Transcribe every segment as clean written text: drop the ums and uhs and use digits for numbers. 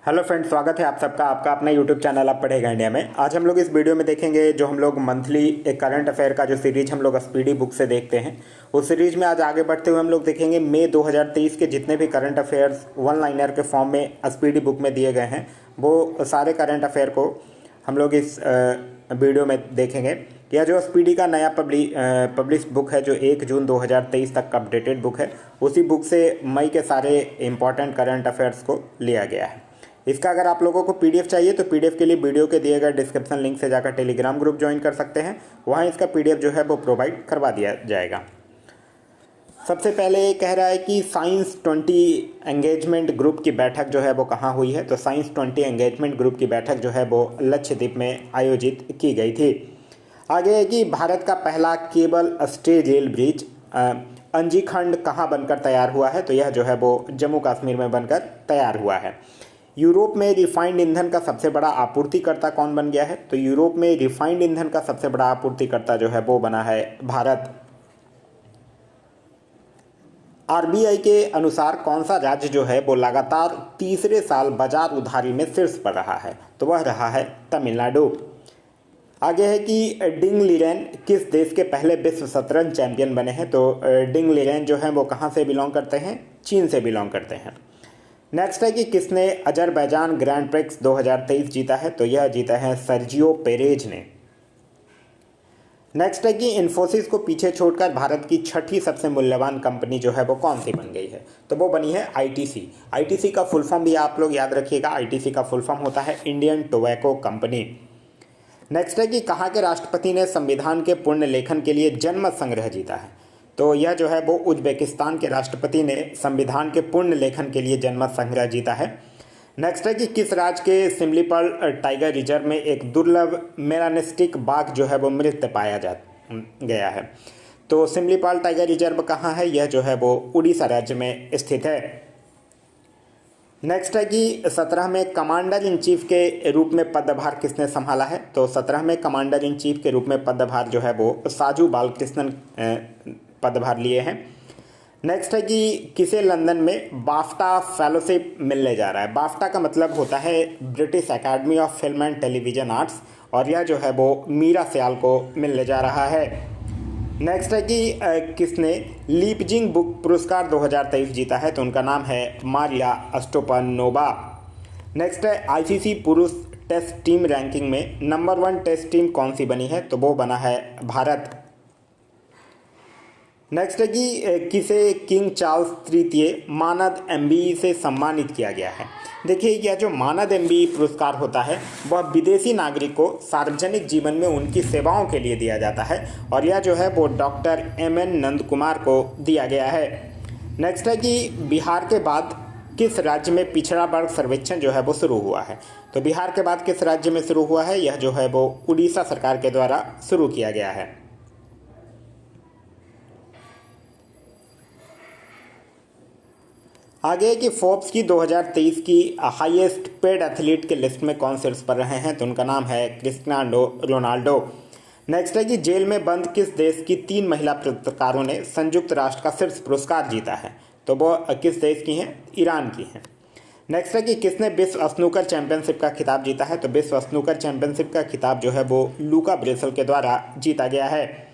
Hello friends, स्वागत है आप सबका आपका अपना यूट्यूब चैनल आप पढ़ेगा इंडिया में। आज हम लोग इस वीडियो में देखेंगे जो हम लोग मंथली एक करंट अफेयर का जो सीरीज हम लोग स्पीडी बुक से देखते हैं, उस सीरीज में आज आगे बढ़ते हुए हम लोग देखेंगे मई 2023 के जितने भी करंट अफेयर्स वन लाइनर के फॉर्म में स्पीडी बुक में दिए गए हैं, वो सारे करंट अफेयर को हम लोग इस वीडियो में देखेंगे। यह जो स्पीडी का नया पब्लिश बुक है जो 1 जून 2023 तक का अपडेटेड बुक है, उसी बुक से मई के सारे इंपॉर्टेंट करंट अफेयर्स को लिया गया है। इसका अगर आप लोगों को पीडीएफ चाहिए तो पीडीएफ के लिए वीडियो के दिए गए डिस्क्रिप्शन लिंक से जाकर टेलीग्राम ग्रुप ज्वाइन कर सकते हैं, वहाँ इसका पीडीएफ जो है वो प्रोवाइड करवा दिया जाएगा। सबसे पहले ये कह रहा है कि साइंस 20 एंगेजमेंट ग्रुप की बैठक जो है वो कहाँ हुई है, तो साइंस 20 एंगेजमेंट ग्रुप की बैठक जो है वो लक्षद्वीप में आयोजित की गई थी। आगे है कि भारत का पहला केबल स्टे रेल ब्रिज अंजीखंड कहाँ बनकर तैयार हुआ है, तो यह जो है वो जम्मू कश्मीर में बनकर तैयार हुआ है। यूरोप में रिफाइंड ईंधन का सबसे बड़ा आपूर्तिकर्ता कौन बन गया है, तो यूरोप में रिफाइंड ईंधन का सबसे बड़ा आपूर्तिकर्ता जो है वो बना है भारत। आरबीआई के अनुसार कौन सा राज्य जो है वो लगातार तीसरे साल बाजार उधारी में शीर्ष पर रहा है, तो वह रहा है तमिलनाडु। आगे है कि डिंग लीरेन किस देश के पहले विश्व शतरंज चैंपियन बने हैं, तो डिंग लीरेन जो है वो कहाँ से बिलोंग करते हैं, चीन से बिलोंग करते हैं। नेक्स्ट है कि किसने अजरबैजान ग्रैंड प्रिक्स 2023 जीता है, तो यह जीता है सर्जियो पेरेज ने। नेक्स्ट है कि इन्फोसिस को पीछे छोड़कर भारत की छठी सबसे मूल्यवान कंपनी जो है वो कौन सी बन गई है, तो वो बनी है आईटीसी। आईटीसी का फुल फॉर्म भी आप लोग याद रखिएगा, आईटीसी का फुल फॉर्म होता है इंडियन टोबैको कंपनी। नेक्स्ट है कि कहाँ के राष्ट्रपति ने संविधान के पुण्य लेखन के लिए जनमत संग्रह जीता है, तो यह जो है वो उज्बेकिस्तान के राष्ट्रपति ने संविधान के पुण्य लेखन के लिए जनमत संग्रह जीता है। नेक्स्ट है कि किस राज्य के सिमलीपाल टाइगर रिजर्व में एक दुर्लभ मेलानिस्टिक बाघ जो है वो मृत पाया गया है, तो सिमलीपाल टाइगर रिजर्व कहाँ है, यह जो है वो उड़ीसा राज्य में स्थित है। नेक्स्ट है कि 17वें कमांडर इन चीफ के रूप में पदभार किसने संभाला है, तो 17वें कमांडर इन चीफ के रूप में पदभार जो है वो साजू बालकृष्णन पदभार लिए हैं। नेक्स्ट है कि किसे लंदन में बाफ्टा फेलोशिप मिलने जा रहा है। बाफ्टा का मतलब होता है British academy of film and television arts, और यह जो है वो मीरा सियाल को मिलने जा रहा है। नेक्स्ट है कि किसने लीपजिंग बुक पुरस्कार 2023 जीता है, तो उनका नाम है मारिया स्टोपानोवा। नेक्स्ट है आईसीसी पुरुष टेस्ट टीम रैंकिंग में नंबर 1 टेस्ट टीम कौन सी बनी है, तो वो बना है भारत। नेक्स्ट है कि किसे किंग चार्ल्स तृतीय मानद एमबीई से सम्मानित किया गया है। देखिए, यह जो मानद एमबीई पुरस्कार होता है वह विदेशी नागरिक को सार्वजनिक जीवन में उनकी सेवाओं के लिए दिया जाता है, और यह जो है वो डॉक्टर एमएन नंद कुमार को दिया गया है। नेक्स्ट है कि बिहार के बाद किस राज्य में पिछड़ा वर्ग सर्वेक्षण जो है वो शुरू हुआ है, तो बिहार के बाद किस राज्य में शुरू हुआ है, यह जो है वो उड़ीसा सरकार के द्वारा शुरू किया गया है। आगे कि फोर्ब्स की 2023 की हाईएस्ट पेड एथलीट के लिस्ट में कौन शीर्ष पर रहे हैं, तो उनका नाम है क्रिस्टियानो रोनाल्डो। नेक्स्ट है कि जेल में बंद किस देश की 3 महिला पत्रकारों ने संयुक्त राष्ट्र का शीर्ष पुरस्कार जीता है, तो वो किस देश की हैं, ईरान की हैं। नेक्स्ट है कि किसने विश्व स्नूकर चैंपियनशिप का खिताब जीता है, तो विश्व स्नूकर चैंपियनशिप का खिताब जो है वो लूका ब्रेसल के द्वारा जीता गया है।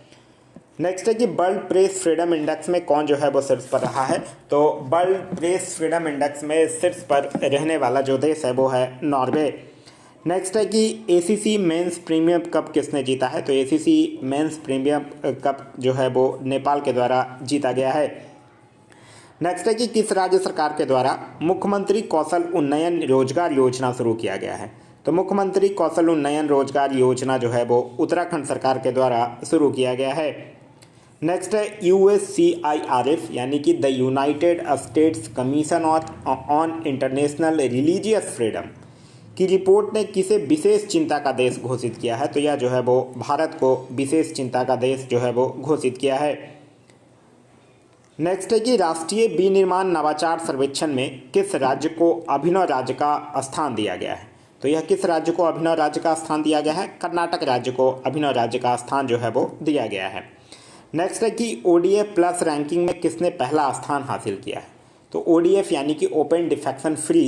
नेक्स्ट है कि वर्ल्ड प्रेस फ्रीडम इंडेक्स में कौन जो है वो शीर्ष पर रहा है, तो वर्ल्ड प्रेस फ्रीडम इंडेक्स में शीर्ष पर रहने वाला जो देश है वो है नॉर्वे। नेक्स्ट है कि एसीसी मेंस प्रीमियम कप किसने जीता है, तो एसीसी मेंस प्रीमियम कप जो है वो नेपाल के द्वारा जीता गया है। नेक्स्ट है कि किस राज्य सरकार के द्वारा मुख्यमंत्री कौशल उन्नयन रोजगार योजना शुरू किया गया है, तो मुख्यमंत्री कौशल उन्नयन रोजगार योजना जो है वो उत्तराखंड सरकार के द्वारा शुरू किया गया है। नेक्स्ट है यूएससीआईआरएफ यानी कि the United states commission on international religious freedom की रिपोर्ट ने किसे विशेष चिंता का देश घोषित किया है, तो यह जो है वो भारत को विशेष चिंता का देश जो है वो घोषित किया है। नेक्स्ट है कि राष्ट्रीय विनिर्माण नवाचार सर्वेक्षण में किस राज्य को अभिनव राज्य का स्थान दिया गया है, तो यह किस राज्य को अभिनव राज्य का स्थान दिया गया है, कर्नाटक राज्य को अभिनव राज्य का स्थान जो है वो दिया गया है। नेक्स्ट है कि ओडीएफ प्लस रैंकिंग में किसने पहला स्थान हासिल किया है, तो ओडीएफ यानी कि open defection free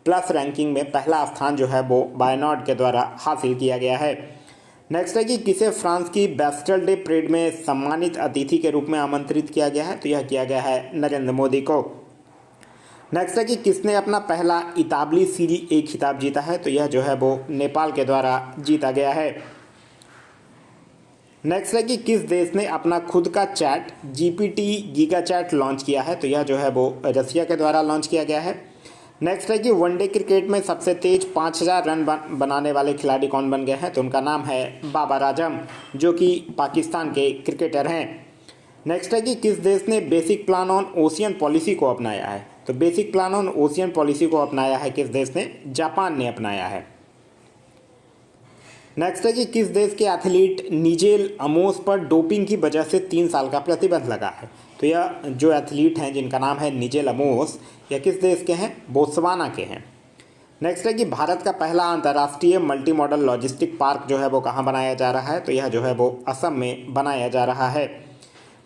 plus ranking में पहला स्थान जो है वो बायनॉट के द्वारा हासिल किया गया है। नेक्स्ट है कि किसे फ्रांस की बैस्टल डे परेड में सम्मानित अतिथि के रूप में आमंत्रित किया गया है, तो यह किया गया है नरेंद्र मोदी को। नेक्स्ट है कि किसने अपना पहला इतालवी सीरी ए खिताब जीता है, तो यह जो है वो नेपाल के द्वारा जीता गया है। नेक्स्ट है कि किस देश ने अपना खुद का chat GPT giga chad launch किया है, तो यह जो है वो रसिया के द्वारा लॉन्च किया गया है। नेक्स्ट है कि वनडे क्रिकेट में सबसे तेज 5000 रन बनाने वाले खिलाड़ी कौन बन गए हैं, तो उनका नाम है बाबर आजम, जो कि पाकिस्तान के क्रिकेटर हैं। नेक्स्ट है कि किस देश ने basic plan on ocean policy को अपनाया है, तो basic plan on ocean policy को अपनाया है किस देश ने, जापान ने अपनाया है। नेक्स्ट है कि किस देश के एथलीट निजेल अमोस पर डोपिंग की वजह से 3 साल का प्रतिबंध लगा है, तो यह जो एथलीट हैं जिनका नाम है निजेल अमोस, यह किस देश के हैं, बोत्सवाना के हैं। नेक्स्ट है कि भारत का पहला अंतर्राष्ट्रीय मल्टी मॉडल लॉजिस्टिक पार्क जो है वो कहाँ बनाया जा रहा है, तो यह जो है वो असम में बनाया जा रहा है।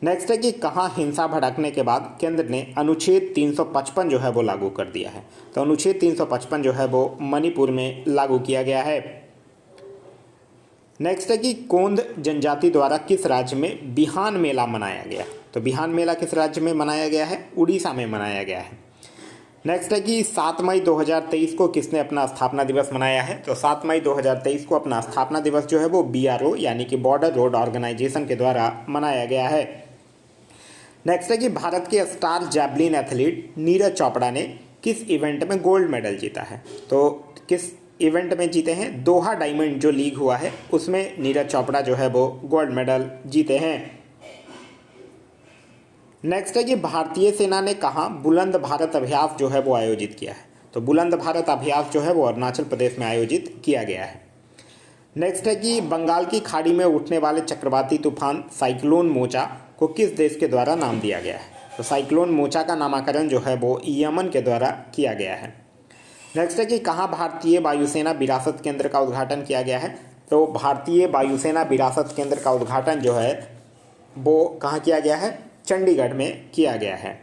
नेक्स्ट है कि कहाँ हिंसा भड़कने के बाद केंद्र ने अनुच्छेद 355 जो है वो लागू कर दिया है, तो अनुच्छेद 355 जो है वो मणिपुर में लागू किया गया है। नेक्स्ट है कि कोंद जनजाति द्वारा किस राज्य में बिहान मेला मनाया गया, तो बिहान मेला किस राज्य में मनाया गया है, उड़ीसा में मनाया गया है। नेक्स्ट है कि 7 मई 2023 को किसने अपना स्थापना दिवस मनाया है, तो 7 मई 2023 को अपना स्थापना दिवस जो है वो BRO यानी कि बॉर्डर रोड ऑर्गेनाइजेशन के द्वारा मनाया गया है। नेक्स्ट है कि भारत के star javelin athlete Neeraj Chopra ने किस इवेंट में गोल्ड मेडल जीता है, तो किस इवेंट में जीते हैं, दोहा डायमंड जो लीग हुआ है उसमें नीरज चोपड़ा जो है वो गोल्ड मेडल जीते हैं। नेक्स्ट है कि भारतीय सेना ने कहाँ बुलंद भारत अभ्यास जो है वो आयोजित किया है, तो बुलंद भारत अभ्यास जो है वो अरुणाचल प्रदेश में आयोजित किया गया है। नेक्स्ट है कि बंगाल की खाड़ी में उठने वाले चक्रवाती तूफान साइक्लोन मोचा को किस देश के द्वारा नाम दिया गया है, तो साइक्लोन मोचा का नामकरण जो है वो यमन के द्वारा किया गया है। नेक्स्ट है कि कहाँ भारतीय वायुसेना विरासत केंद्र का उद्घाटन किया गया है, तो भारतीय वायुसेना विरासत केंद्र का उद्घाटन जो है वो कहाँ किया गया है, चंडीगढ़ में किया गया है।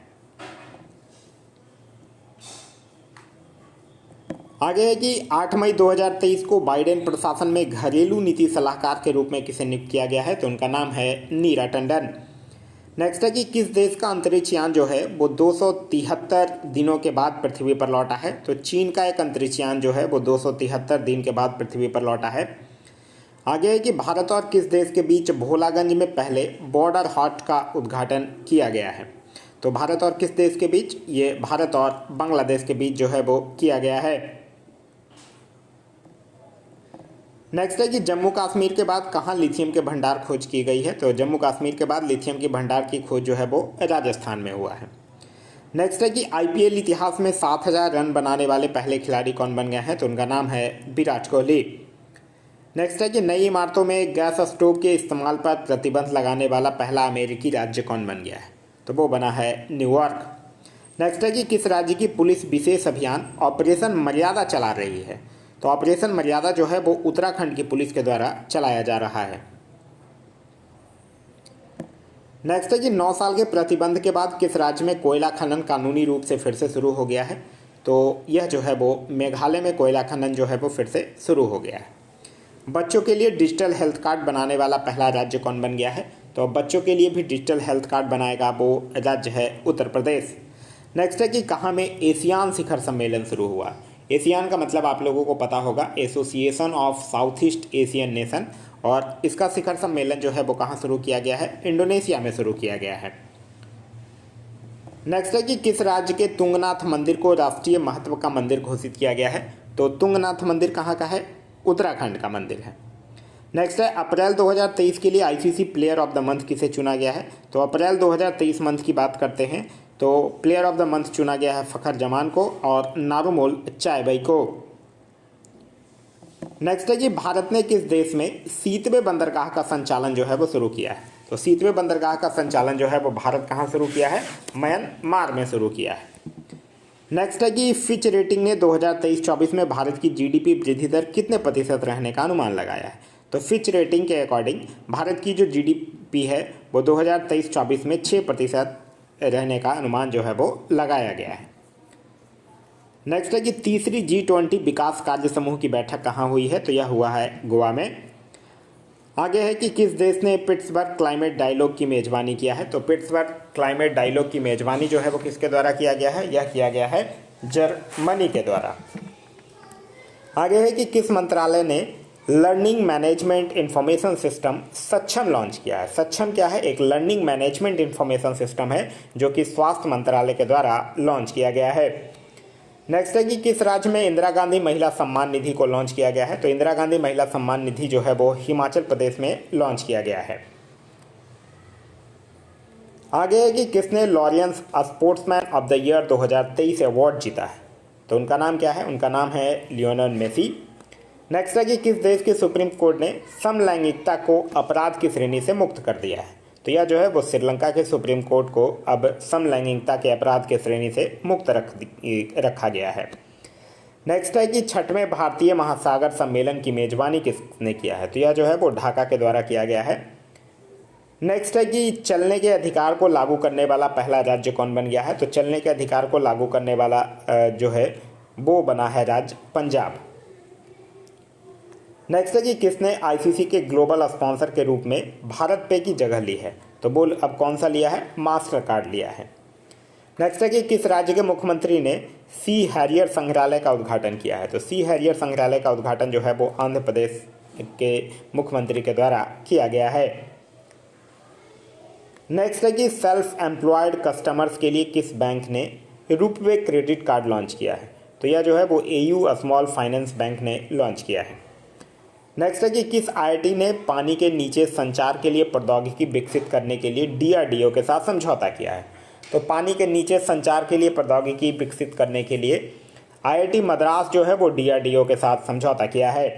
आगे है कि 8 मई 2023 को बाइडेन प्रशासन में घरेलू नीति सलाहकार के रूप में किसे नियुक्त किया गया है, तो उनका नाम है नीरा टंडन। नेक्स्ट है कि किस देश का अंतरिक्ष यान जो है वो 273 दिनों के बाद पृथ्वी पर लौटा है, तो चीन का एक अंतरिक्ष यान जो है वो 273 दिन के बाद पृथ्वी पर लौटा है। आगे है कि भारत और किस देश के बीच भोलागंज में पहले बॉर्डर हाट का उद्घाटन किया गया है, तो भारत और किस देश के बीच, ये भारत और बांग्लादेश के बीच जो है वो किया गया है। नेक्स्ट है कि जम्मू कश्मीर के बाद कहाँ लिथियम के भंडार खोज की गई है, तो जम्मू कश्मीर के बाद लिथियम के भंडार की खोज जो है वो राजस्थान में हुआ है। नेक्स्ट है कि IPL इतिहास में 7000 रन बनाने वाले पहले खिलाड़ी कौन बन गए हैं, तो उनका नाम है विराट कोहली। नेक्स्ट है कि नई इमारतों में गैस स्टोव के इस्तेमाल पर प्रतिबंध लगाने वाला पहला अमेरिकी राज्य कौन बन गया है, तो वो बना है न्यूयॉर्क। नेक्स्ट है कि किस राज्य की पुलिस विशेष अभियान ऑपरेशन मर्यादा चला रही है, तो ऑपरेशन मर्यादा जो है वो उत्तराखंड की पुलिस के द्वारा चलाया जा रहा है। नेक्स्ट है कि 9 साल के प्रतिबंध के बाद किस राज्य में कोयला खनन कानूनी रूप से फिर से शुरू हो गया है, तो यह जो है वो मेघालय में कोयला खनन जो है वो फिर से शुरू हो गया है। बच्चों के लिए डिजिटल हेल्थ कार्ड बनाने वाला पहला राज्य कौन बन गया है, तो बच्चों के लिए भी डिजिटल हेल्थ कार्ड बनाएगा वो राज्य है उत्तर प्रदेश। नेक्स्ट है कि कहाँ में एशियान शिखर सम्मेलन शुरू हुआ, एशियान का मतलब आप लोगों को पता होगा, association of south east Asian nation, और इसका शिखर सम्मेलन जो है वो कहाँ शुरू किया गया है, इंडोनेशिया में शुरू किया गया है। नेक्स्ट है कि किस राज्य के तुंगनाथ मंदिर को राष्ट्रीय महत्व का मंदिर घोषित किया गया है, तो तुंगनाथ मंदिर कहाँ का है, उत्तराखंड का मंदिर है। नेक्स्ट है अप्रैल 2023 के लिए ICC player of the month किसे चुना गया है, तो अप्रैल 2023 मंथ की बात करते हैं तो प्लेयर ऑफ द मंथ चुना गया है फ़खर जमान को और नारुमोल चायबई को। नेक्स्ट है कि भारत ने किस देश में सीतवे बंदरगाह का संचालन जो है वो शुरू किया है, तो सीतवे बंदरगाह का संचालन जो है वो भारत कहाँ शुरू किया है, म्यांमार में शुरू किया है। नेक्स्ट है कि फिच रेटिंग ने 2023-24 में भारत की GDP वृद्धि दर कितने प्रतिशत रहने का अनुमान लगाया है, तो फिच रेटिंग के अकॉर्डिंग भारत की जो GDP है वो 2023-24 में 6% रहने का अनुमान जो है वो लगाया गया है। नेक्स्ट है कि तीसरी G20 विकास कार्य समूह की बैठक कहाँ हुई है, तो यह हुआ है गोवा में। आगे है कि किस देश ने पिट्सबर्ग क्लाइमेट डायलॉग की मेजबानी किया है, तो पिट्सबर्ग क्लाइमेट डायलॉग की मेजबानी जो है वो किसके द्वारा किया गया है, यह किया गया है जर्मनी के द्वारा। आगे है कि किस मंत्रालय ने लर्निंग मैनेजमेंट इंफॉर्मेशन सिस्टम सक्षम लॉन्च किया है। सक्षम क्या है, एक लर्निंग मैनेजमेंट इंफॉर्मेशन सिस्टम है जो कि स्वास्थ्य मंत्रालय के द्वारा लॉन्च किया गया है। नेक्स्ट है कि किस राज्य में इंदिरा गांधी महिला सम्मान निधि को लॉन्च किया गया है, तो इंदिरा गांधी महिला सम्मान निधि जो है वो हिमाचल प्रदेश में लॉन्च किया गया है। आगे है कि किसने Laureus sportsman of the year 2023 award जीता है, तो उनका नाम क्या है, उनका नाम है लियोनेल मेसी। नेक्स्ट है कि किस देश की सुप्रीम कोर्ट ने समलैंगिकता को अपराध की श्रेणी से मुक्त कर दिया है, तो यह जो है वो श्रीलंका के सुप्रीम कोर्ट को अब समलैंगिकता के अपराध के श्रेणी से मुक्त रखा गया है। नेक्स्ट है कि 6वें भारतीय महासागर सम्मेलन की मेजबानी किसने किया है, तो यह जो है वो ढाका के द्वारा किया गया है। नेक्स्ट है कि चलने के अधिकार को लागू करने वाला पहला राज्य कौन बन गया है, तो चलने के अधिकार को लागू करने वाला जो है वो बना है राज्य पंजाब। नेक्स्ट है कि किसने आईसीसी के ग्लोबल स्पॉन्सर के रूप में भारत पे की जगह ली है, तो बोल अब कौन सा लिया है, मास्टर कार्ड लिया है। नेक्स्ट है कि किस राज्य के मुख्यमंत्री ने सी हैरियर संग्रहालय का उद्घाटन किया है, तो सी हैरियर संग्रहालय का उद्घाटन जो है वो आंध्र प्रदेश के मुख्यमंत्री के द्वारा किया गया है। नेक्स्ट है कि सेल्फ एम्प्लॉयड कस्टमर्स के लिए किस बैंक ने रुपे क्रेडिट कार्ड लॉन्च किया है, तो यह जो है वो एयू स्मॉल फाइनेंस बैंक ने लॉन्च किया है। नेक्स्ट है कि किस आईआईटी ने पानी के नीचे संचार के लिए प्रौद्योगिकी विकसित करने के लिए डीआरडीओ के साथ समझौता किया है, तो पानी के नीचे संचार के लिए प्रौद्योगिकी विकसित करने के लिए आईआईटी मद्रास जो है वो डीआरडीओ के साथ समझौता किया है।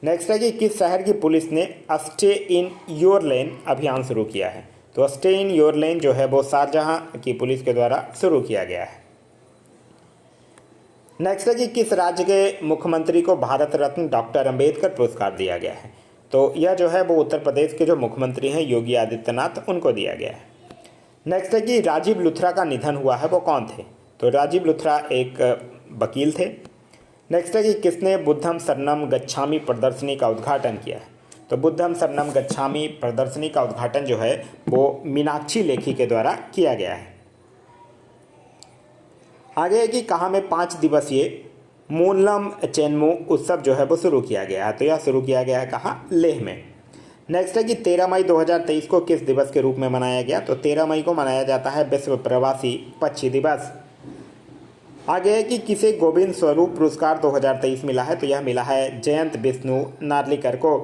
नेक्स्ट है कि किस शहर की पुलिस ने स्टे इन योर लेन अभियान शुरू किया है, तो स्टे इन योर लेन जो है वो शारजहां की पुलिस के द्वारा शुरू किया गया है। नेक्स्ट है कि किस राज्य के मुख्यमंत्री को भारत रत्न डॉक्टर अंबेडकर पुरस्कार दिया गया है, तो यह जो है वो उत्तर प्रदेश के जो मुख्यमंत्री हैं योगी आदित्यनाथ उनको दिया गया है। नेक्स्ट है कि राजीव लुथरा का निधन हुआ है, वो कौन थे, तो राजीव लुथरा एक वकील थे। नेक्स्ट है कि किसने बुद्धम शरणम गच्छामी प्रदर्शनी का उद्घाटन किया है, तो बुद्धम शरणम गच्छामी प्रदर्शनी का उद्घाटन जो है वो मीनाक्षी लेखी के द्वारा किया गया है। आगे है कि कहाँ में 5 दिवसीय मूलम चेनमू उत्सव जो है वो शुरू किया गया है, तो यह शुरू किया गया है कहाँ, लेह में। नेक्स्ट है कि 13 मई 2023 को किस दिवस के रूप में मनाया गया, तो 13 मई को मनाया जाता है विश्व प्रवासी पक्षी दिवस। आगे है कि किसे गोविंद स्वरूप पुरस्कार 2023 मिला है, तो यह मिला है जयंत विष्णु नार्लिकर को।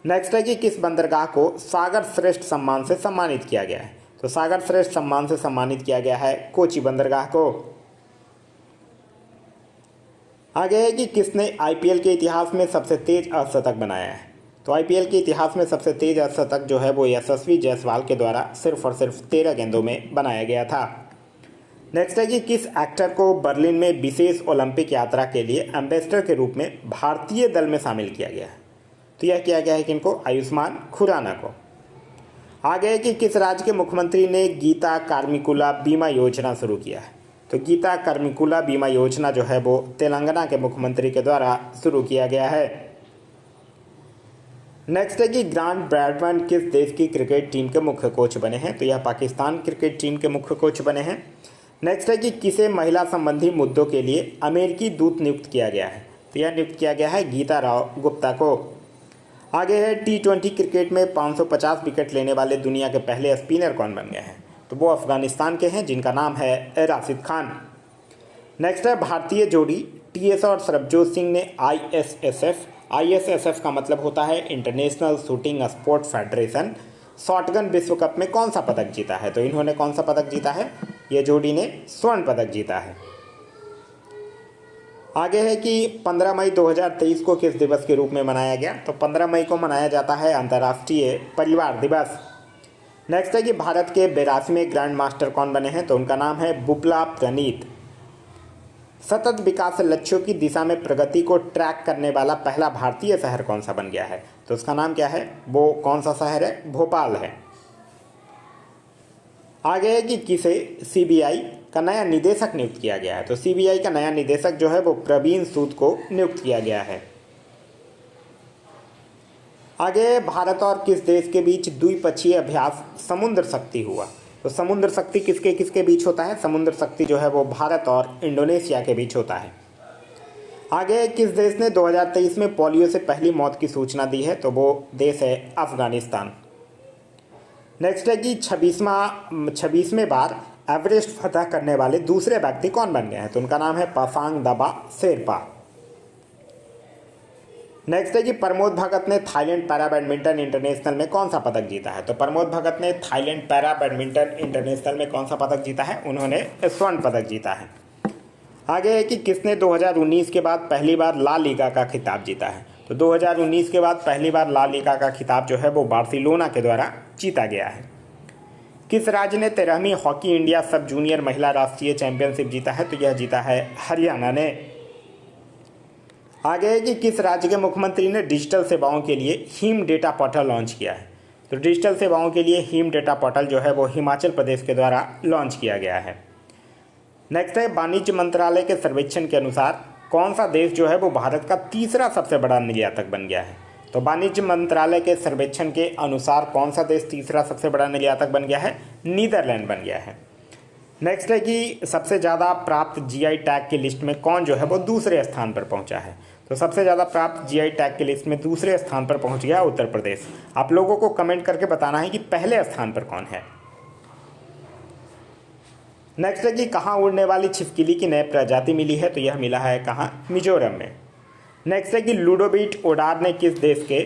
नेक्स्ट है कि किस बंदरगाह को सागर श्रेष्ठ सम्मान से सम्मानित किया गया है, तो सागर श्रेष्ठ सम्मान से सम्मानित किया गया है कोची बंदरगाह को। आगे है कि किसने आईपीएल के इतिहास में सबसे तेज अर्धशतक बनाया है, तो आईपीएल के इतिहास में सबसे तेज अर्धशतक जो है वो यशस्वी जायसवाल के द्वारा सिर्फ और सिर्फ 13 गेंदों में बनाया गया था। नेक्स्ट है कि किस एक्टर को बर्लिन में विशेष ओलंपिक यात्रा के लिए एम्बेसडर के रूप में भारतीय दल में शामिल किया गया है, तो यह किया गया है कि इनको आयुष्मान खुराना को। आगे है कि किस राज्य के मुख्यमंत्री ने गीता कार्मिकुला बीमा योजना शुरू किया है, तो गीता कार्मिकुला बीमा योजना जो है वो तेलंगाना के मुख्यमंत्री के द्वारा शुरू किया गया है। नेक्स्ट है कि ग्रांट ब्रैडमैन किस देश की क्रिकेट टीम के मुख्य कोच बने हैं, तो यह पाकिस्तान क्रिकेट टीम के मुख्य कोच बने हैं। नेक्स्ट है कि किसे महिला संबंधी मुद्दों के लिए अमेरिकी दूत नियुक्त किया गया है, तो यह नियुक्त किया गया है गीता राव गुप्ता को। आगे है T20 क्रिकेट में 550 विकेट लेने वाले दुनिया के पहले स्पिनर कौन बन गए हैं, तो वो अफगानिस्तान के हैं जिनका नाम है राशिद खान। नेक्स्ट है भारतीय जोड़ी टीएस और सरबजोत सिंह ने आईएसएसएफ का मतलब होता है international shooting sport federation shotgun विश्व कप में कौन सा पदक जीता है, तो इन्होंने कौन सा पदक जीता है, ये जोड़ी ने स्वर्ण पदक जीता है। आगे है कि 15 मई 2023 को किस दिवस के रूप में मनाया गया, तो 15 मई को मनाया जाता है अंतर्राष्ट्रीय परिवार दिवस। नेक्स्ट है कि भारत के 82वें ग्रैंड मास्टर कौन बने हैं, तो उनका नाम है बुपला प्रणीत। सतत विकास लक्ष्यों की दिशा में प्रगति को ट्रैक करने वाला पहला भारतीय शहर कौन सा बन गया है, तो उसका नाम क्या है, वो कौन सा शहर है, भोपाल है। आगे है कि किसे सीबीआई का नया निदेशक नियुक्त किया गया है। तो सीबीआई का नया निदेशक जो है वो प्रवीण सूद को नियुक्त किया गया है। आगे, भारत और किस देश के बीच द्विपक्षीय अभ्यास समुद्र शक्ति हुआ? तो समुद्र शक्ति किसके किसके बीच होता है? समुद्र शक्ति जो है वो भारत और इंडोनेशिया के बीच होता है। आगे, किस देश ने 2023 में पोलियो से पहली मौत की सूचना दी है? तो वो देश है अफगानिस्तान। नेक्स्ट है कि 26वें बार एवरेस्ट फतह करने वाले दूसरे व्यक्ति कौन बन गए हैं? तो उनका नाम है पासांग दाबा शेरपा। नेक्स्ट है कि प्रमोद भगत ने थाईलैंड पैरा बैडमिंटन इंटरनेशनल में कौन सा पदक जीता है? तो प्रमोद भगत ने थाईलैंड पैरा बैडमिंटन इंटरनेशनल में कौन सा पदक जीता है? उन्होंने स्वर्ण पदक जीता है। आगे है कि किसने 2019 के बाद पहली बार ला लीगा का खिताब जीता है? तो 2019 के बाद पहली बार ला लीगा का खिताब जो है वो बार्सिलोना के द्वारा जीता गया है। किस राज्य ने 13वीं हॉकी इंडिया सब जूनियर महिला राष्ट्रीय चैंपियनशिप जीता है? तो यह जीता है हरियाणा ने। आगे है कि किस राज्य के मुख्यमंत्री ने डिजिटल सेवाओं के लिए हिम डेटा पोर्टल लॉन्च किया है? तो डिजिटल सेवाओं के लिए हिम डेटा पोर्टल जो है वो हिमाचल प्रदेश के द्वारा लॉन्च किया गया है। नेक्स्ट है, वाणिज्य मंत्रालय के सर्वेक्षण के अनुसार कौन सा देश जो है वो भारत का तीसरा सबसे बड़ा निर्यातक बन गया है? तो वाणिज्य मंत्रालय के सर्वेक्षण के अनुसार कौन सा देश तीसरा सबसे बड़ा निर्यातक बन गया है? नीदरलैंड बन गया है। नेक्स्ट है कि सबसे ज़्यादा प्राप्त जीआई टैग की लिस्ट में कौन जो है वो दूसरे स्थान पर पहुंचा है? तो सबसे ज़्यादा प्राप्त जीआई टैग की लिस्ट में दूसरे स्थान पर पहुंच गया उत्तर प्रदेश। आप लोगों को कमेंट करके बताना है कि पहले स्थान पर कौन है। नेक्स्ट है कि कहाँ उड़ने वाली छिपकली की नई प्रजाति मिली है? तो यह मिला है कहाँ? मिजोरम में। नेक्स्ट है कि लुडोविट ओडार ने किस देश के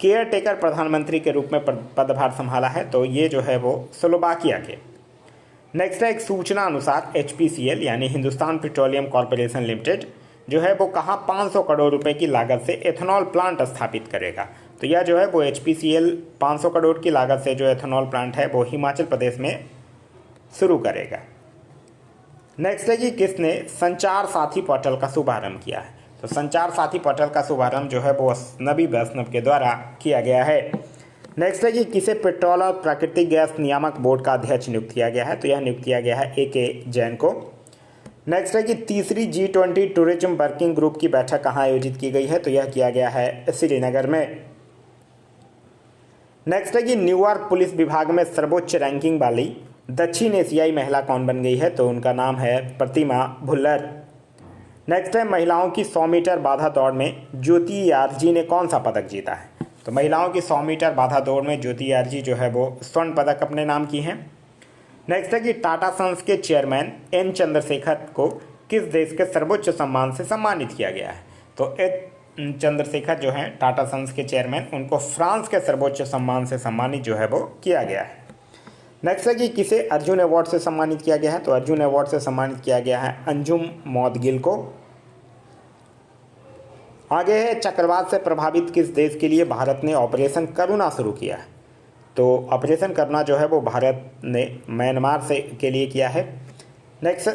केयर टेकर प्रधानमंत्री के रूप में पदभार संभाला है? तो ये जो है वो स्लोवाकिया के। नेक्स्ट है, एक सूचना अनुसार HPCL यानी हिंदुस्तान पेट्रोलियम कॉरपोरेशन लिमिटेड जो है वो कहाँ 500 करोड़ रुपए की लागत से एथेनॉल प्लांट स्थापित करेगा? तो यह जो है वो HPCL 500 करोड़ की लागत से जो एथेनॉल प्लांट है वो हिमाचल प्रदेश में शुरू करेगा। नेक्स्ट है कि किसने संचार साथी पोर्टल का शुभारंभ किया है? तो संचार साथी पोर्टल का शुभारंभ जो है वो नबी वैष्णव के द्वारा किया गया है। नेक्स्ट है कि किसे पेट्रोल और प्राकृतिक गैस नियामक बोर्ड का अध्यक्ष नियुक्त किया गया है? तो यह नियुक्त किया गया है AK जैन को। नेक्स्ट है कि तीसरी G20 टूरिज्म वर्किंग ग्रुप की बैठक कहाँ आयोजित की गई है? तो यह किया गया है श्रीनगर में। नेक्स्ट है कि न्यूयॉर्क पुलिस विभाग में सर्वोच्च रैंकिंग वाली दक्षिण एशियाई महिला कौन बन गई है? तो उनका नाम है प्रतिमा भुल्लर। नेक्स्ट है, महिलाओं की 100 मीटर बाधा दौड़ में ज्योति यारजी ने कौन सा पदक जीता है? तो महिलाओं की 100 मीटर बाधा दौड़ में ज्योति यारजी जो है वो स्वर्ण पदक अपने नाम की हैं। नेक्स्ट है कि टाटा सन्स के चेयरमैन N चंद्रशेखर को किस देश के सर्वोच्च सम्मान से सम्मानित किया गया है? तो N चंद्रशेखर जो हैं टाटा सन्स के चेयरमैन, उनको फ्रांस के सर्वोच्च सम्मान से सम्मानित जो है वो किया गया है। नेक्स्ट है कि किसे अर्जुन अवार्ड से सम्मानित किया गया है? तो अर्जुन अवार्ड से सम्मानित किया गया है अंजुम मौदगिल को। आगे है, चक्रवात से प्रभावित किस देश के लिए भारत ने ऑपरेशन करुणा शुरू किया है? तो ऑपरेशन करुणा जो है वो भारत ने म्यांमार से के लिए किया है। नेक्स्ट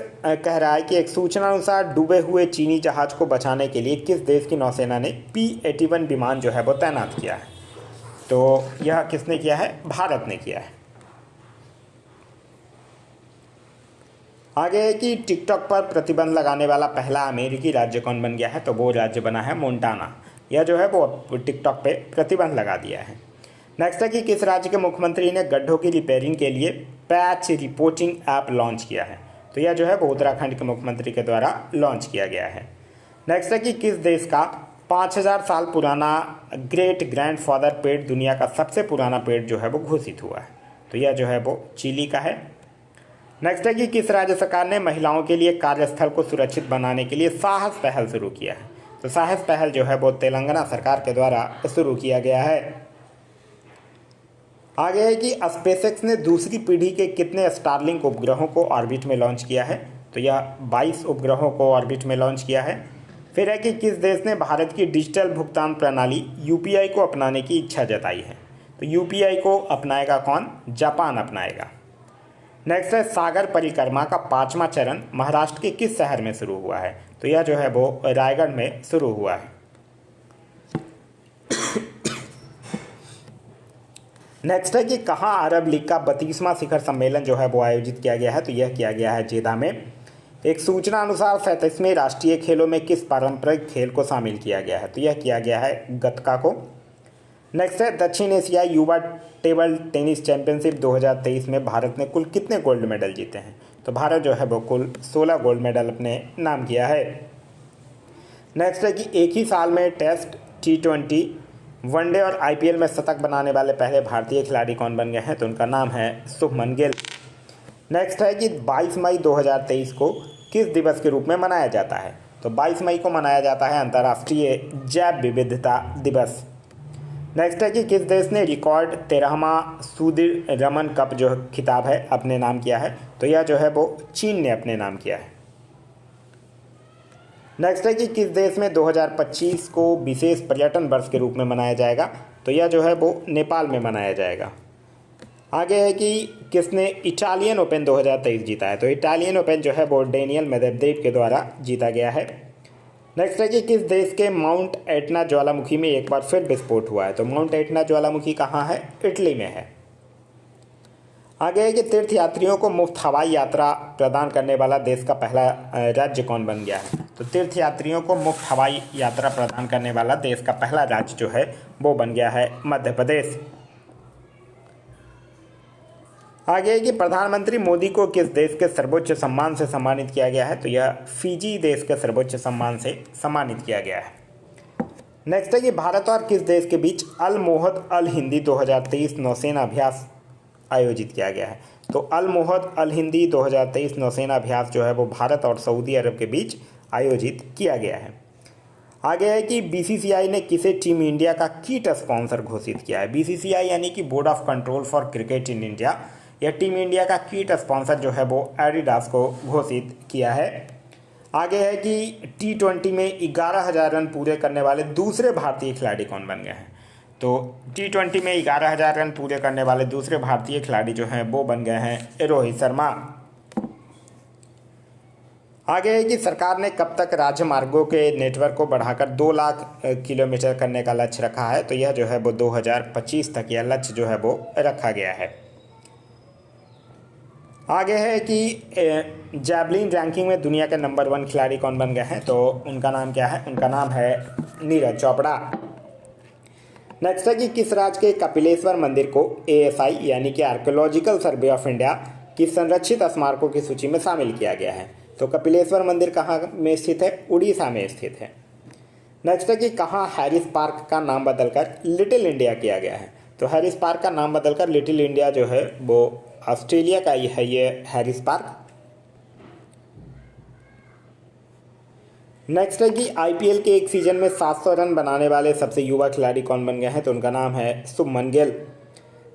कह रहा है कि एक सूचना अनुसार डूबे हुए चीनी जहाज को बचाने के लिए किस देश की नौसेना ने P-81 विमान जो है वो तैनात किया है? तो यह किसने किया है? भारत ने किया है। आगे है कि टिकटॉक पर प्रतिबंध लगाने वाला पहला अमेरिकी राज्य कौन बन गया है? तो वो राज्य बना है मोन्टाना। यह जो है वो टिकटॉक पे प्रतिबंध लगा दिया है। नेक्स्ट है कि किस राज्य के मुख्यमंत्री ने गड्ढों की रिपेयरिंग के लिए पैच रिपोर्टिंग ऐप लॉन्च किया है? तो यह जो है वो उत्तराखंड के मुख्यमंत्री के द्वारा लॉन्च किया गया है। नेक्स्ट है कि किस देश का 5000 साल पुराना ग्रेट ग्रैंडफादर पेड़ दुनिया का सबसे पुराना पेड़ जो है वो घोषित हुआ है? तो यह जो है वो चिली का है। नेक्स्ट है कि किस राज्य सरकार ने महिलाओं के लिए कार्यस्थल को सुरक्षित बनाने के लिए साहस पहल शुरू किया है? तो साहस पहल जो है वो तेलंगाना सरकार के द्वारा शुरू किया गया है। आगे है कि स्पेसएक्स ने दूसरी पीढ़ी के कितने स्टारलिंक उपग्रहों को ऑर्बिट में लॉन्च किया है? तो यह 22 उपग्रहों को ऑर्बिट में लॉन्च किया है। फिर है कि किस देश ने भारत की डिजिटल भुगतान प्रणाली UPI को अपनाने की इच्छा जताई है? तो UPI को अपनाएगा कौन? जापान अपनाएगा। नेक्स्ट है, सागर परिक्रमा का 5वां चरण महाराष्ट्र के किस शहर में शुरू हुआ है? तो यह जो है वो रायगढ़ में शुरू हुआ है। नेक्स्ट है कि कहाँ अरब लीग का 32वां शिखर सम्मेलन जो है वो आयोजित किया गया है, तो यह किया गया है जेदा में। एक सूचना अनुसार 37वें राष्ट्रीय खेलों में किस पारंपरिक खेल को शामिल किया गया है, तो यह किया गया है गतका को। नेक्स्ट है दक्षिण एशियाई युवा टेबल टेनिस चैंपियनशिप 2023 में भारत ने कुल कितने गोल्ड मेडल जीते हैं, तो भारत जो है वो कुल 16 गोल्ड मेडल अपने नाम किया है। नेक्स्ट है कि एक ही साल में टेस्ट, T20, वनडे और IPL में शतक बनाने वाले पहले भारतीय खिलाड़ी कौन बन गए हैं, तो उनका नाम है शुभमन गिल। नेक्स्ट है कि 22 मई 2023 को किस दिवस के रूप में मनाया जाता है, तो 22 मई को मनाया जाता है अंतर्राष्ट्रीय जैव विविधता दिवस। नेक्स्ट है कि किस देश ने रिकॉर्ड 13वां सुदीरमन कप जो खिताब है अपने नाम किया है, तो यह जो है वो चीन ने अपने नाम किया है। नेक्स्ट है कि किस देश में 2025 को विशेष पर्यटन वर्ष के रूप में मनाया जाएगा, तो यह जो है वो नेपाल में मनाया जाएगा। आगे है कि किसने इटालियन ओपन 2023 जीता है, तो इटालियन ओपन जो है वो डेनियल मेदवेदेव के द्वारा जीता गया है। नेक्स्ट है कि किस देश के माउंट एटना ज्वालामुखी में एक बार फिर विस्फोट हुआ है, तो माउंट एटना ज्वालामुखी कहाँ है, इटली में है। आगे है कि तीर्थयात्रियों को मुफ्त हवाई यात्रा प्रदान करने वाला देश का पहला राज्य कौन बन गया है, तो तीर्थयात्रियों को मुफ्त हवाई यात्रा प्रदान करने वाला देश का पहला राज्य जो है वो बन गया है मध्य प्रदेश। आगे है कि प्रधानमंत्री मोदी को किस देश के सर्वोच्च सम्मान से सम्मानित किया गया है, तो यह फिजी देश के सर्वोच्च सम्मान से सम्मानित किया गया है। नेक्स्ट है कि भारत और किस देश के बीच अल मोहद अल हिंदी 2023 नौसेना अभ्यास आयोजित किया गया है, तो अल मोहद अल हिंदी 2023 नौसेना अभ्यास जो है वो भारत और सऊदी अरब के बीच आयोजित किया गया है। आगे है कि BCCI ने किसे टीम इंडिया का किट स्पॉन्सर घोषित किया है। BCCI यानी कि board of control for cricket in India, यह टीम इंडिया का किट स्पॉन्सर जो है वो एडिडास को घोषित किया है। आगे है कि T20 में 11,000 रन पूरे करने वाले दूसरे भारतीय खिलाड़ी कौन बन गए हैं, तो T20 में 11,000 रन पूरे करने वाले दूसरे भारतीय खिलाड़ी जो हैं वो बन गए हैं रोहित शर्मा। आगे है कि सरकार ने कब तक राजमार्गों के नेटवर्क को बढ़ाकर 2 लाख किलोमीटर करने का लक्ष्य रखा है, तो यह जो है वो 2025 तक यह लक्ष्य जो है वो रखा गया है। आगे है कि जैवलिन रैंकिंग में दुनिया के नंबर 1 खिलाड़ी कौन बन गए हैं, तो उनका नाम क्या है, उनका नाम है नीरज चोपड़ा। नेक्स्ट है कि किस राज्य के कपिलेश्वर मंदिर को ASI यानी कि आर्कियोलॉजिकल सर्वे ऑफ इंडिया की संरक्षित स्मारकों की सूची में शामिल किया गया है, तो कपिलेश्वर मंदिर कहाँ में स्थित है, उड़ीसा में स्थित है। नेक्स्ट है कि कहाँ हैरिस पार्क का नाम बदलकर लिटिल इंडिया किया गया है, तो हैरिस पार्क का नाम बदलकर लिटिल इंडिया जो है वो ऑस्ट्रेलिया का ही है ये हैरिस पार्क। नेक्स्ट है कि IPL के एक सीजन में 700 रन बनाने वाले सबसे युवा खिलाड़ी कौन बन गए हैं, तो उनका नाम है शुभमन गिल।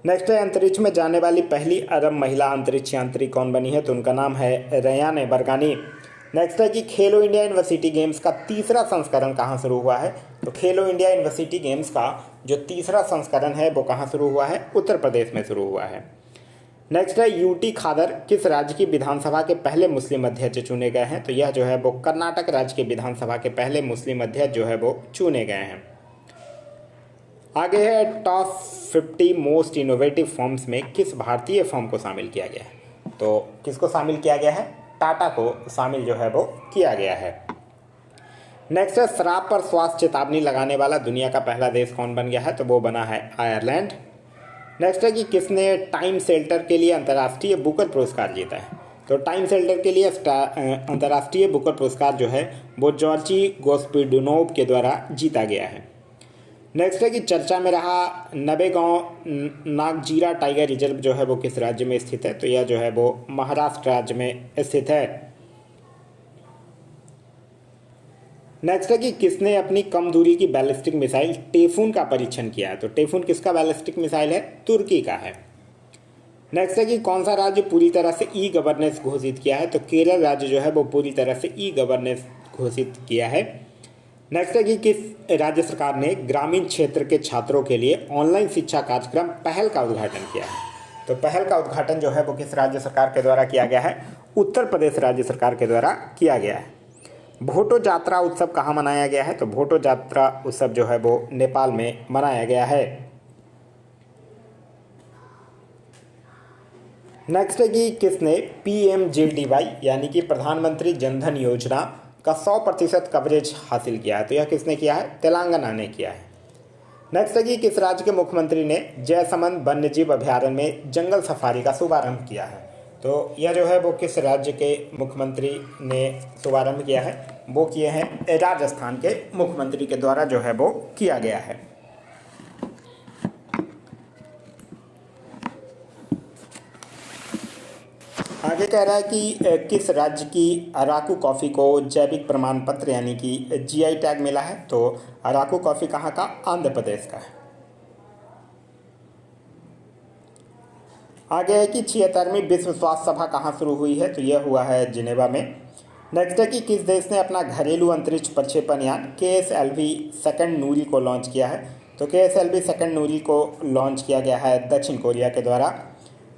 नेक्स्ट है अंतरिक्ष में जाने वाली पहली अरब महिला अंतरिक्ष यात्री कौन बनी है, तो उनका नाम है रयान बरगानी। नेक्स्ट है कि खेलो इंडिया यूनिवर्सिटी गेम्स का तीसरा संस्करण कहाँ शुरू हुआ है, तो खेलो इंडिया यूनिवर्सिटी गेम्स का जो तीसरा संस्करण है वो कहाँ शुरू हुआ है, उत्तर प्रदेश में शुरू हुआ है। नेक्स्ट है UT खादर किस राज्य की विधानसभा के पहले मुस्लिम अध्यक्ष चुने गए हैं, तो यह जो है वो कर्नाटक राज्य के विधानसभा के पहले मुस्लिम अध्यक्ष जो है वो चुने गए हैं। आगे है टॉप 50 मोस्ट इनोवेटिव फर्म्स में किस भारतीय फर्म को शामिल किया गया है, तो किसको शामिल किया गया है, टाटा को शामिल जो है वो किया गया है। नेक्स्ट है शराब पर स्वास्थ्य चेतावनी लगाने वाला दुनिया का पहला देश कौन बन गया है, तो वो बना है आयरलैंड। नेक्स्ट है कि किसने टाइम सेल्टर के लिए अंतर्राष्ट्रीय बुकर पुरस्कार जीता है, तो टाइम सेल्टर के लिए अंतर्राष्ट्रीय बुकर पुरस्कार जो है वो जॉर्जी गोस्पिडुनोव के द्वारा जीता गया है। नेक्स्ट है कि चर्चा में रहा नवेगांव नागजीरा टाइगर रिजर्व जो है वो किस राज्य में स्थित है, तो यह जो है वो महाराष्ट्र राज्य में स्थित है। नेक्स्ट है कि किसने अपनी कम दूरी की बैलिस्टिक मिसाइल टेफून का परीक्षण किया है, तो टेफून किसका बैलिस्टिक मिसाइल है, तुर्की का है। नेक्स्ट है कि कौन सा राज्य पूरी तरह से E-गवर्नेंस घोषित किया है, तो केरल राज्य जो है वो पूरी तरह से E-गवर्नेंस घोषित किया है। नेक्स्ट है कि किस राज्य सरकार ने ग्रामीण क्षेत्र के छात्रों के लिए ऑनलाइन शिक्षा कार्यक्रम पहल का उद्घाटन किया है, तो पहल का उद्घाटन जो है वो किस राज्य सरकार के द्वारा किया गया है, उत्तर प्रदेश राज्य सरकार के द्वारा किया गया है। भोटो जात्रा उत्सव कहाँ मनाया गया है, तो भोटो जात्रा उत्सव जो है वो नेपाल में मनाया गया है। नेक्स्ट है कि किसने PMJDY यानी कि प्रधानमंत्री जनधन योजना का 100% कवरेज हासिल किया है? तो यह किसने किया है? तेलंगाना ने किया है। नेक्स्ट है कि किस राज्य के मुख्यमंत्री ने जयसमंद वन्यजीव अभयारण्य में जंगल सफारी का शुभारंभ किया है? तो यह जो है वो किस राज्य के मुख्यमंत्री ने शुभारंभ किया है? वो किए हैं राजस्थान के मुख्यमंत्री के द्वारा जो है वो किया गया है। आगे कह रहा है कि किस राज्य की अराकू कॉफ़ी को जैविक प्रमाण पत्र यानी कि GI टैग मिला है? तो अराकू कॉफ़ी कहाँ का? आंध्र प्रदेश का है। आगे है कि 76वीं विश्व स्वास्थ्य सभा कहाँ शुरू हुई है? तो यह हुआ है जिनेवा में। नेक्स्ट है कि किस देश ने अपना घरेलू अंतरिक्ष प्रक्षेपण यान KSLV सेकंड नूरी को लॉन्च किया है? तो KSLV सेकंड नूरी को लॉन्च किया गया है दक्षिण कोरिया के द्वारा।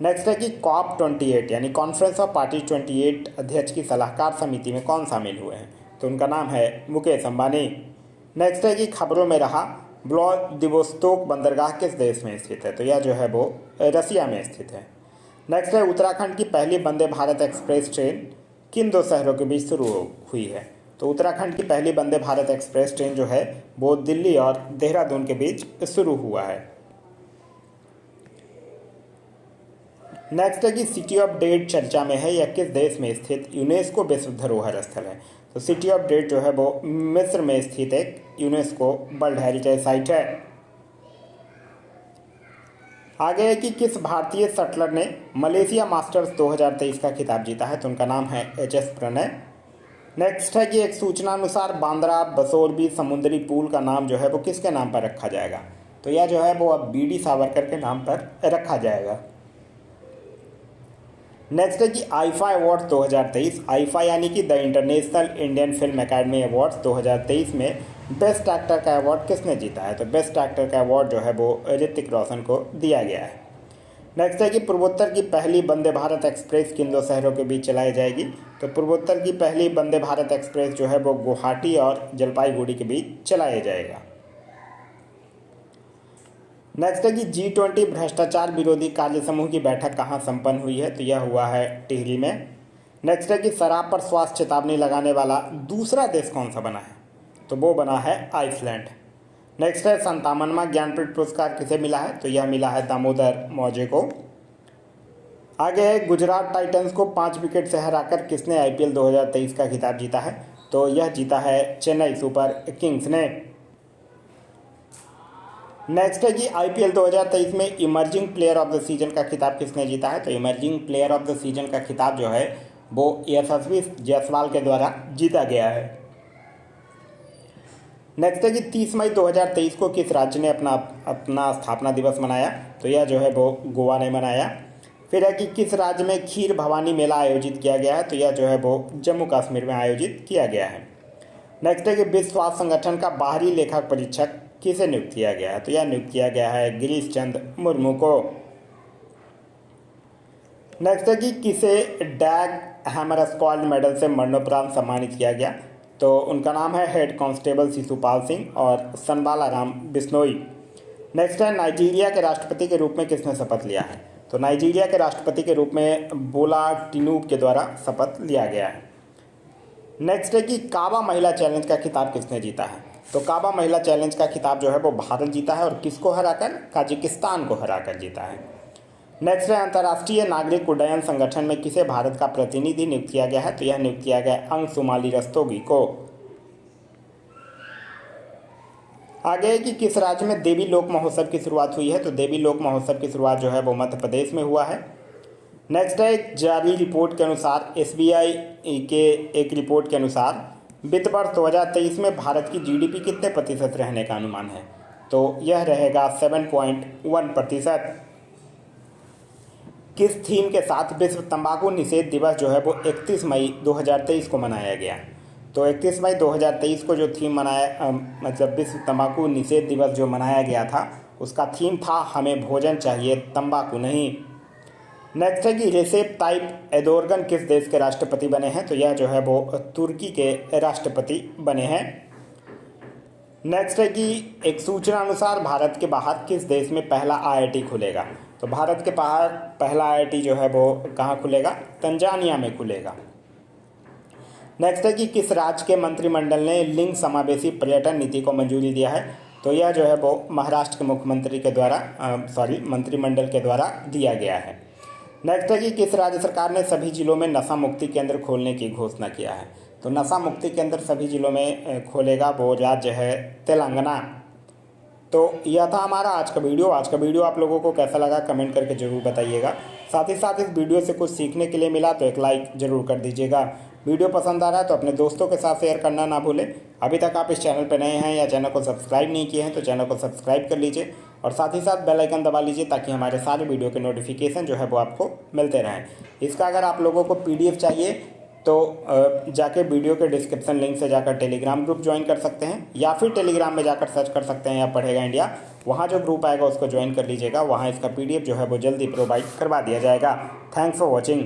नेक्स्ट है कि COP28 यानी कॉन्फ्रेंस ऑफ पार्टी 28 अध्यक्ष की सलाहकार समिति में कौन शामिल हुए हैं? तो उनका नाम है मुकेश अंबानी। नेक्स्ट है कि खबरों में रहा व्लादिवोस्तोक बंदरगाह किस देश में स्थित है? तो यह जो है वो रसिया में स्थित है। नेक्स्ट है उत्तराखंड की पहली वंदे भारत एक्सप्रेस ट्रेन किन दो शहरों के बीच शुरू हुई है? तो उत्तराखंड की पहली वंदे भारत एक्सप्रेस ट्रेन जो है वो दिल्ली और देहरादून के बीच शुरू हुआ है। नेक्स्ट है कि सिटी ऑफ डेट चर्चा में है, यह किस देश में स्थित यूनेस्को विश्व धरोहर स्थल है? तो सिटी ऑफ डेट जो है वो मिस्र में स्थित एक यूनेस्को वर्ल्ड हेरिटेज साइट है। आगे है कि किस भारतीय शटलर ने मलेशिया मास्टर्स 2023 का खिताब जीता है? तो उनका नाम है HS प्रणय। नेक्स्ट है कि एक सूचना अनुसार बांद्रा बसोरबी समुद्री पुल का नाम जो है वो किसके नाम पर रखा जाएगा? तो यह जो है वो अब BD सावरकर के नाम पर रखा जाएगा। नेक्स्ट है कि आईफा अवार्ड 2023, आईफा यानी कि the international Indian film academy awards 2023 में बेस्ट एक्टर का अवार्ड किसने जीता है? तो बेस्ट एक्टर का अवार्ड जो है वो ऋतिक रोशन को दिया गया है। नेक्स्ट है कि पूर्वोत्तर की पहली वंदे भारत एक्सप्रेस किन दो शहरों के बीच चलाई जाएगी? तो पूर्वोत्तर की पहली वंदे भारत एक्सप्रेस जो है वो गुवाहाटी और जलपाईगुड़ी के बीच चलाया जाएगा। नेक्स्ट है कि G20 भ्रष्टाचार विरोधी कार्य समूह की बैठक कहाँ संपन्न हुई है? तो यह हुआ है टिहरी में। नेक्स्ट है कि शराब पर स्वास्थ्य चेतावनी लगाने वाला दूसरा देश कौन सा बना है? तो वो बना है आइसलैंड। नेक्स्ट है 57वां ज्ञानपीठ पुरस्कार किसे मिला है? तो यह मिला है दामोदर मौजे को। आगे है गुजरात टाइटंस को 5 विकेट से हराकर किसने IPL 2023 का खिताब जीता है? तो यह जीता है चेन्नई सुपर किंग्स ने। नेक्स्ट है कि IPL 2023 में emerging player of the season का खिताब किसने जीता है? तो emerging player of the season का खिताब जो है वो यशस्वी जायसवाल के द्वारा जीता गया है। नेक्स्ट है कि 30 मई 2023 को किस राज्य ने अपना स्थापना दिवस मनाया? तो यह जो है वो गोवा ने मनाया। फिर है कि किस राज्य में खीर भवानी मेला आयोजित किया गया है? तो यह जो है वो जम्मू कश्मीर में आयोजित किया गया है। नेक्स्ट है कि विश्व स्वास्थ्य संगठन का बाहरी लेखक परीक्षक किसे नियुक्त किया गया है? तो यह नियुक्त किया गया है गिरीश चंद्र मुर्मू को। नेक्स्ट है कि किसे डैग हैमर स्क्वाड मेडल से मरणोपरांत सम्मानित किया गया? तो उनका नाम है हेड कांस्टेबल शिशुपाल सिंह और सनबाला राम बिश्नोई। नेक्स्ट है नाइजीरिया के राष्ट्रपति के रूप में किसने शपथ लिया है? तो नाइजीरिया के राष्ट्रपति के रूप में बोला टिनूब के द्वारा शपथ लिया गया है। नेक्स्ट है कि काबा महिला चैलेंज का खिताब किसने जीता है? तो काबा महिला चैलेंज का खिताब जो है वो भारत जीता है और किसको हराकर? ताजिकिस्तान को हराकर जीता है। नेक्स्ट है अंतर्राष्ट्रीय नागरिक उड्डयन संगठन में किसे भारत का प्रतिनिधि नियुक्त किया गया है? तो यह नियुक्त किया गया अंशुमाली रस्तोगी को। आगे है कि किस राज्य में देवी लोक महोत्सव की शुरुआत हुई है? तो देवी लोक महोत्सव की शुरुआत जो है वो मध्य प्रदेश में हुआ है। नेक्स्ट है एक जारी रिपोर्ट के अनुसार SBI के एक रिपोर्ट के अनुसार वित्त वर्ष 2023 में भारत की GDP कितने प्रतिशत रहने का अनुमान है? तो यह रहेगा 7.1%। किस थीम के साथ विश्व तंबाकू निषेध दिवस जो है वो 31 मई 2023 को मनाया गया? तो 31 मई 2023 को जो थीम मनाया मतलब विश्व तंबाकू निषेध दिवस जो मनाया गया था उसका थीम था हमें भोजन चाहिए तंबाकू नहीं। नेक्स्ट है कि रेसेप ताइप एर्दोगन किस देश के राष्ट्रपति बने हैं? तो यह जो है वो तुर्की के राष्ट्रपति बने हैं। नेक्स्ट है कि एक सूचना अनुसार भारत के बाहर किस देश में पहला IIT खुलेगा? तो भारत के पहला IIT जो है वो कहाँ खुलेगा? तंजानिया में खुलेगा। नेक्स्ट है कि किस राज्य के मंत्रिमंडल ने लिंग समावेशी पर्यटन नीति को मंजूरी दिया है? तो यह जो है वो महाराष्ट्र के मुख्यमंत्री के द्वारा मंत्रिमंडल के द्वारा दिया गया है। नेक्स्ट है कि किस राज्य सरकार ने सभी जिलों में नशा मुक्ति केंद्र खोलने की घोषणा किया है? तो नशा मुक्ति केंद्र सभी जिलों में खोलेगा वो राज्य है तेलंगाना। तो यह था हमारा आज का वीडियो। आज का वीडियो आप लोगों को कैसा लगा कमेंट करके ज़रूर बताइएगा। साथ ही साथ इस वीडियो से कुछ सीखने के लिए मिला तो एक लाइक ज़रूर कर दीजिएगा। वीडियो पसंद आ रहा है तो अपने दोस्तों के साथ शेयर करना ना भूलें। अभी तक आप इस चैनल पर नए हैं या चैनल को सब्सक्राइब नहीं किए हैं तो चैनल को सब्सक्राइब कर लीजिए और साथ ही साथ बेल आइकन दबा लीजिए ताकि हमारे सारे वीडियो के नोटिफिकेशन जो है वो आपको मिलते रहें। इसका अगर आप लोगों को PDF चाहिए तो जाके वीडियो के डिस्क्रिप्शन लिंक से जाकर टेलीग्राम ग्रुप ज्वाइन कर सकते हैं या फिर टेलीग्राम में जाकर सर्च कर सकते हैं या पढ़ेगा इंडिया, वहाँ जो ग्रुप आएगा उसको ज्वाइन कर लीजिएगा। वहाँ इसका PDF जो है वो जल्दी प्रोवाइड करवा दिया जाएगा। Thanks for watching.